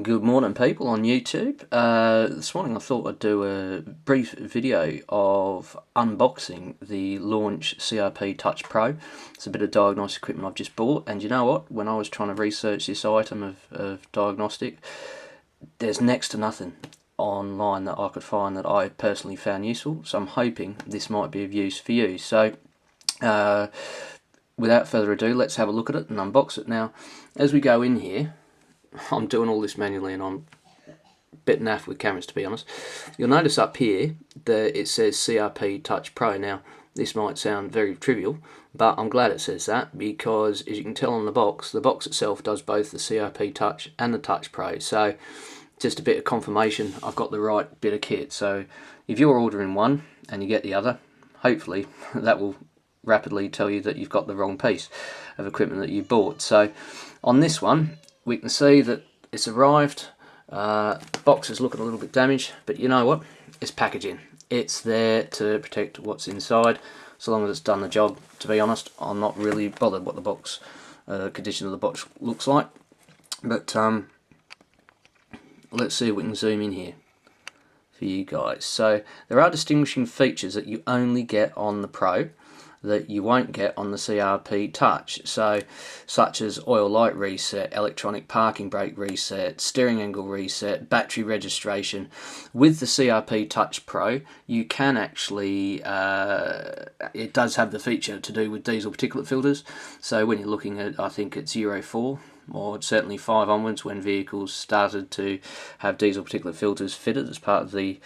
Good morning, people on YouTube. This morning I thought I'd do a brief video of unboxing the Launch CRP Touch Pro. It's a bit of diagnostic equipment I've just bought, and you know what? When I was trying to research this item of diagnostic, there's next to nothing online that I could find that I personally found useful, so I'm hoping this might be of use for you. So without further ado, let's have a look at it and unbox it. Now, as we go in here, I'm doing all this manually and I'm a bit naff with cameras, to be honest. You'll notice up here that it says CRP Touch Pro. Now, this might sound very trivial, but I'm glad it says that because, as you can tell on the box itself does both the CRP Touch and the Touch Pro. So, just a bit of confirmation I've got the right bit of kit. So, if you're ordering one and you get the other, hopefully that will rapidly tell you that you've got the wrong piece of equipment that you bought. So, on this one, we can see that it's arrived. Box is looking a little bit damaged, but you know what? It's packaging. It's there to protect what's inside, so long as it's done the job. To be honest, I'm not really bothered what the box condition of the box looks like. But let's see if we can zoom in here for you guys. So there are distinguishing features that you only get on the Pro that you won't get on the CRP Touch, so such as oil light reset, electronic parking brake reset, steering angle reset, battery registration. With the CRP Touch Pro, you can actually, it does have the feature to do with diesel particulate filters, so when you're looking at, I think it's Euro 4, or certainly 5 onwards, when vehicles started to have diesel particulate filters fitted as part of the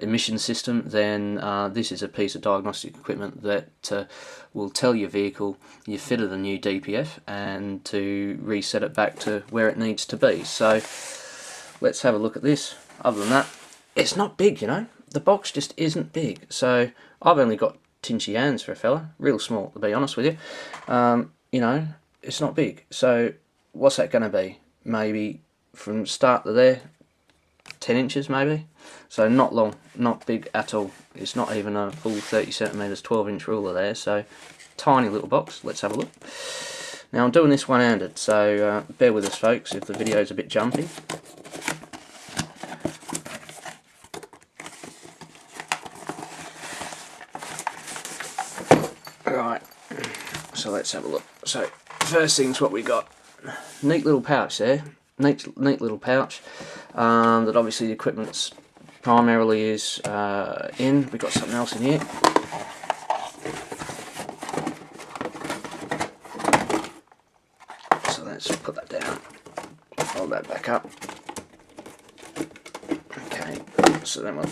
emission system, then this is a piece of diagnostic equipment that will tell your vehicle you fitted a new DPF and to reset it back to where it needs to be. So let's have a look at this. Other than that, it's not big, you know. The box just isn't big. So I've only got tinchy hands for a fella, real small to be honest with you. You know, it's not big. So what's that going to be? Maybe from start to there, 10 inches maybe. So not long, not big at all. It's not even a full 30 centimeters 12-inch ruler there. So tiny little box. Let's have a look. Now I'm doing this one-handed, so bear with us folks if the video's a bit jumpy. Right, so let's have a look. So first thing's what we got. Neat little pouch there. Neat little pouch that obviously the equipment's primarily is in. We've got something else in here. So let's put that down. Hold that back up. Okay, so then we'll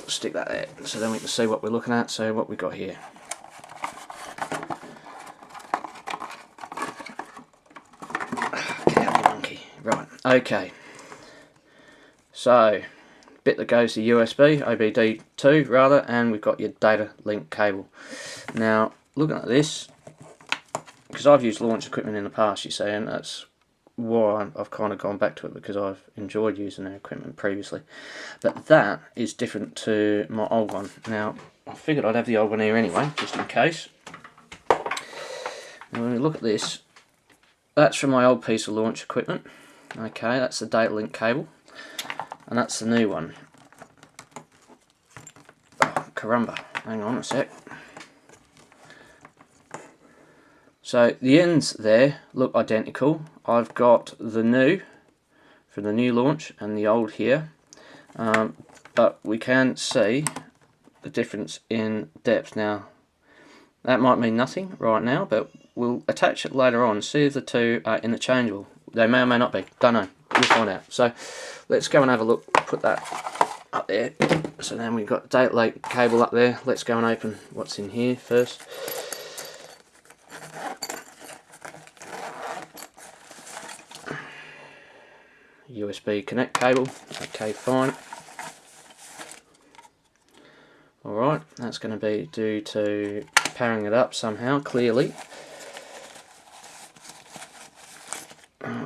stick that there. So then we can see what we're looking at. So what we've got here. Right, okay, so bit that goes to USB, OBD2 rather, and we've got your data link cable. Now, looking at this, because I've used launch equipment in the past, you see, and that's why I've kind of gone back to it, because I've enjoyed using their equipment previously. But that is different to my old one. Now, I figured I'd have the old one here anyway, just in case. Now, when we look at this, that's from my old piece of launch equipment. Okay, that's the data link cable, and that's the new one. Oh, caramba, hang on a sec. So the ends there look identical. I've got the new for the new launch and the old here, but we can see the difference in depth. Now that might mean nothing right now, but we'll attach it later on, see if the two are interchangeable. They may or may not be, don't know, we'll find out. So let's go and have a look, put that up there. So then we've got the data link cable up there. Let's go and open what's in here first. USB connect cable, okay, fine. Alright, that's going to be due to powering it up somehow, clearly.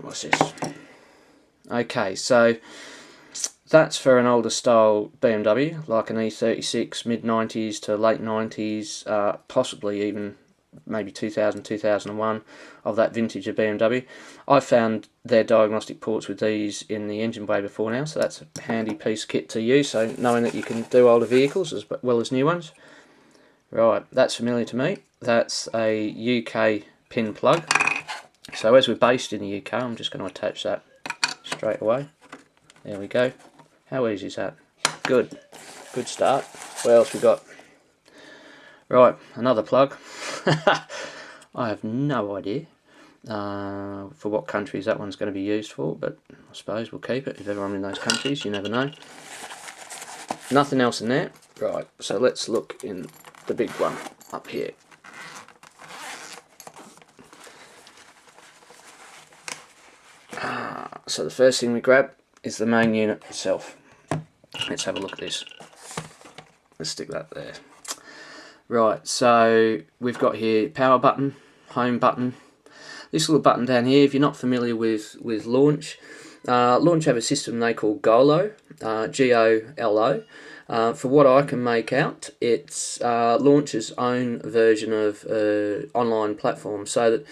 What's this? Okay, so that's for an older style BMW, like an E36, mid-90s to late 90s, possibly even maybe 2000, 2001 of that vintage of BMW. I found their diagnostic ports with these in the engine bay before now, so that's a handy piece of kit to use, so knowing that you can do older vehicles as well as new ones. Right, that's familiar to me. That's a UK pin plug. So as we're based in the UK, I'm just going to attach that straight away. There we go. How easy is that? Good. Good start. What else we got? Right, another plug. I have no idea for what countries that one's going to be used for, but I suppose we'll keep it. If ever I'm in those countries, you never know. Nothing else in there. Right, so let's look in the big one up here. So the first thing we grab is the main unit itself. Let's have a look at this. Let's stick that there. Right, so we've got here power button, home button. This little button down here, if you're not familiar with Launch, Launch have a system they call GOLO, G-O-L-O. For what I can make out, it's Launch's own version of online platform, so that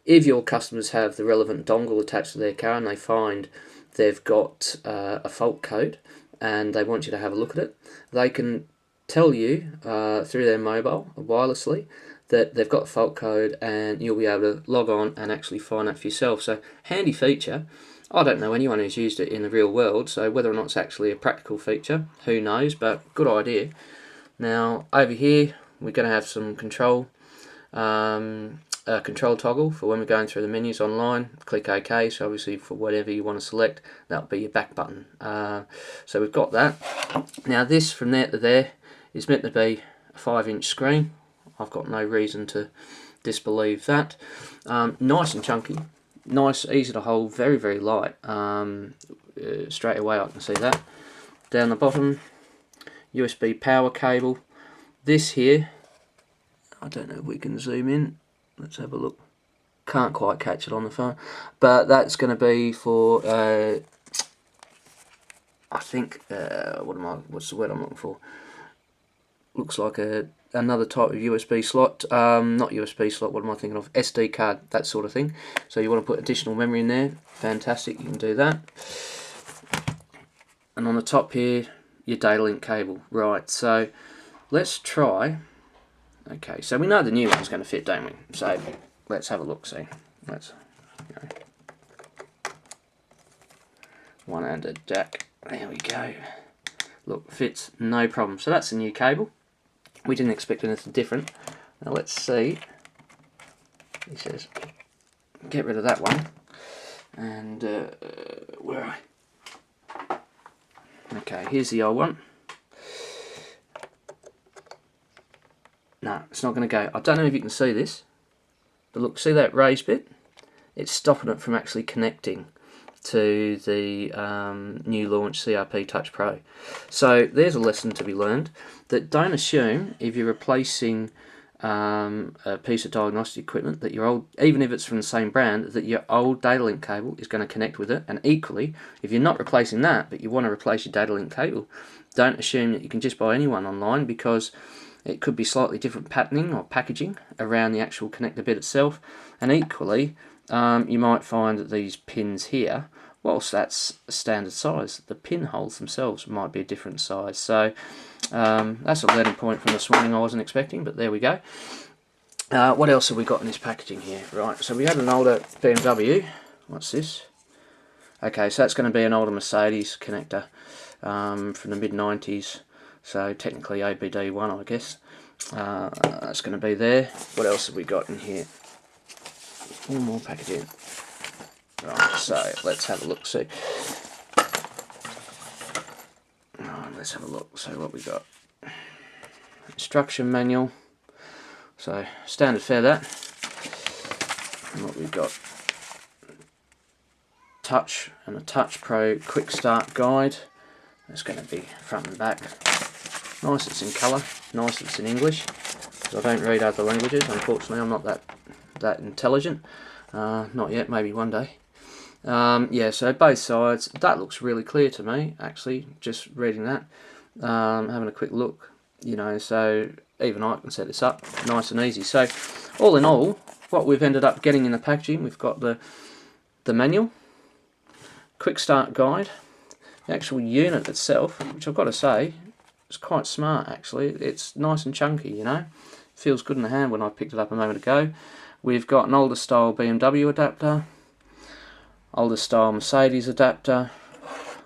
if your customers have the relevant dongle attached to their car and they find they've got a fault code and they want you to have a look at it, they can tell you through their mobile wirelessly that they've got a fault code, and you'll be able to log on and actually find that for yourself. So handy feature. I don't know anyone who's used it in the real world, so whether or not it's actually a practical feature, who knows, but good idea. Now over here we're going to have some control toggle for when we're going through the menus online. Click OK, so obviously for whatever you want to select, that'll be your back button. So we've got that. Now this from there to there is meant to be a 5-inch screen. I've got no reason to disbelieve that. Nice and chunky, nice, easy to hold, very, very light. Straight away I can see that. Down the bottom, USB power cable. This here, I don't know if we can zoom in. Let's have a look. Can't quite catch it on the phone, but that's going to be for I think what's the word I'm looking for? Looks like another type of USB slot, not USB slot, what am I thinking of? SD card, that sort of thing. So you want to put additional memory in there, fantastic, you can do that. And on the top here, your data link cable. Right, so let's try. Okay, so we know the new one's going to fit, don't we? So let's have a look, see. Let's go. One-handed jack, there we go. Look, fits, no problem. So that's the new cable. We didn't expect anything different. Now let's see. He says, get rid of that one. And where are I? Okay, here's the old one. No, it's not going to go. I don't know if you can see this, but look, see that raised bit? It's stopping it from actually connecting to the new Launch CRP Touch Pro. So there's a lesson to be learned, that don't assume if you're replacing a piece of diagnostic equipment that your old, even if it's from the same brand, that your old data link cable is going to connect with it. And equally, if you're not replacing that, but you want to replace your data link cable, don't assume that you can just buy anyone online, because it could be slightly different patterning or packaging around the actual connector bit itself. And equally, you might find that these pins here, whilst that's a standard size, the pin holes themselves might be a different size. So that's a learning point from this morning I wasn't expecting, but there we go. What else have we got in this packaging here? Right, so we had an older BMW. What's this? Okay, so that's going to be an older Mercedes connector from the mid-90s. So technically ABD1, I guess. That's going to be there. What else have we got in here? One more packaging. Right, so let's have a look. See. Right, let's have a look. So what we got? Instruction manual. So standard fare that. And what we've got? Touch and a Touch Pro quick start guide. It's going to be front and back. Nice it's in colour, nice it's in English, because I don't read other languages, unfortunately. I'm not that intelligent, not yet, maybe one day. Yeah, so both sides, that looks really clear to me, actually, just reading that, having a quick look, you know, so even I can set this up nice and easy. So all in all, what we've ended up getting in the packaging, we've got the manual, quick start guide, the actual unit itself, which I've got to say is quite smart actually. It's nice and chunky, you know, feels good in the hand when I picked it up a moment ago. We've got an older style BMW adapter, older style Mercedes adapter.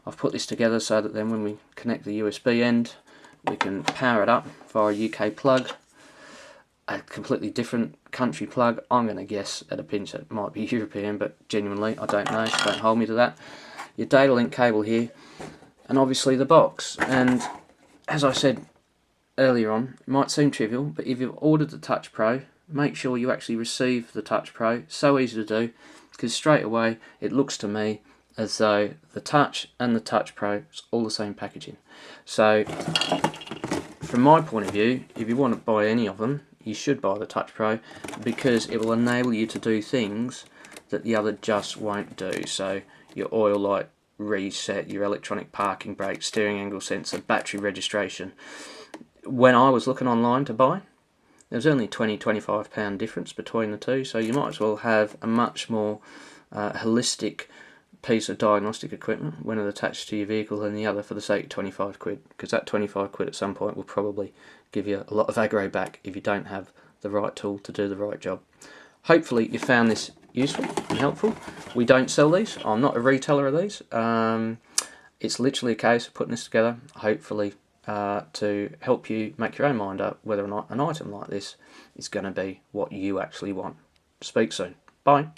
I've put this together so that then when we connect the USB end, we can power it up via a UK plug. A completely different country plug. I'm going to guess at a pinch it might be European, but genuinely I don't know, so don't hold me to that. Your data link cable here, and obviously the box. And as I said earlier on, it might seem trivial, but if you've ordered the Touch Pro, make sure you actually receive the Touch Pro. So easy to do, because straight away it looks to me as though the Touch and the Touch Pro is all the same packaging. So from my point of view, if you want to buy any of them, you should buy the Touch Pro, because it will enable you to do things that the other just won't do. So your oil light reset, your electronic parking brake, steering angle sensor, battery registration. When I was looking online to buy, there was only £20–25 difference between the two, so you might as well have a much more holistic piece of diagnostic equipment, one attached to your vehicle than the other, for the sake of 25 quid, because that 25 quid at some point will probably give you a lot of aggro back if you don't have the right tool to do the right job. Hopefully you found this useful and helpful. We don't sell these. I'm not a retailer of these. It's literally a case of putting this together, hopefully to help you make your own mind up whether or not an item like this is going to be what you actually want. Speak soon. Bye.